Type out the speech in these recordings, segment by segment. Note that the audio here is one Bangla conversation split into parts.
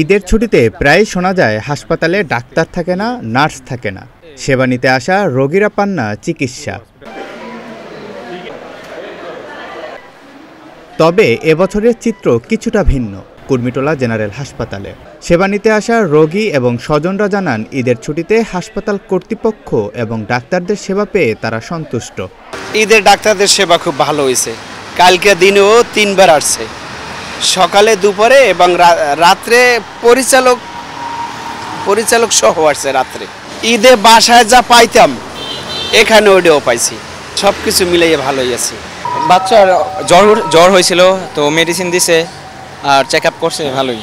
ঈদের ছুটিতে প্রায় শোনা যায় হাসপাতালে ডাক্তার থাকে না, নার্স থাকে না, সেবা নিতে আসা রোগীরা পান না চিকিৎসা। তবে এবছরের চিত্র কিছুটা ভিন্ন কুর্মিটোলা জেনারেল হাসপাতালে। সেবা নিতে আসা রোগী এবং স্বজনরা জানান, ঈদের ছুটিতে হাসপাতাল কর্তৃপক্ষ এবং ডাক্তারদের সেবা পেয়ে তারা সন্তুষ্ট। ঈদের ডাক্তারদের সেবা খুব ভালো হয়েছে। কালকে দিনেও 3 বার আসছে, সকালে, দুপুরে এবং রাত্রে পরিচালক সহ আসছে রাত্রে। ঈদে বাসায় যা পাইতাম এখানে ওটাও পাইছি, সব কিছু মিলিয়ে ভালোই আছে। বাচ্চার জ্বর হয়েছিল, তো মেডিসিন দিছে আর চেক আপ করছে, ভালোই।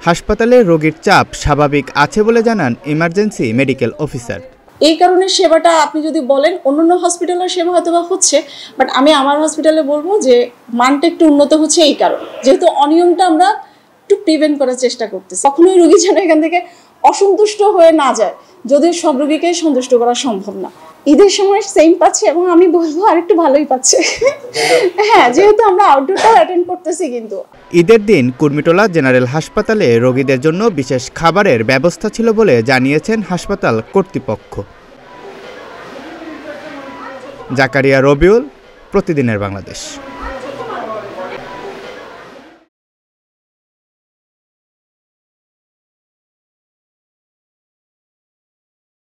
হাসপাতালে রোগীর চাপ স্বাভাবিক আছে বলে জানান ইমার্জেন্সি মেডিকেল অফিসার। এই কারণে সেবাটা আপনি যদি বলেন অন্যান্য হসপিটালের সেবা হয়তো বা হচ্ছে, বাট আমি আমার হসপিটালে বলবো যে মানটা একটু উন্নত হচ্ছে এই কারণে, যেহেতু অনিয়মটা আমরা একটু প্রিভেন্ট করার চেষ্টা করতেছি। কখনোই রোগী যেন এখান থেকে অসন্তুষ্ট হয়ে না যায়, যদিও সব রোগীকে সন্তুষ্ট করা সম্ভব না। ঈদের সময় সেম পাচ্ছে এবং আমি বলবো আরেকটু ভালোই পাচ্ছে। হ্যাঁ, যেহেতু আমরা আউটডোরটাও অ্যাটেন্ড করতেছি। কিন্তু ঈদের দিন কুর্মিটোলা জেনারেল হাসপাতালে রোগীদের জন্য বিশেষ খাবারের ব্যবস্থা ছিল বলে জানিয়েছেন হাসপাতাল কর্তৃপক্ষ। জাকারিয়া রবিউল, প্রতিদিনের বাংলাদেশ।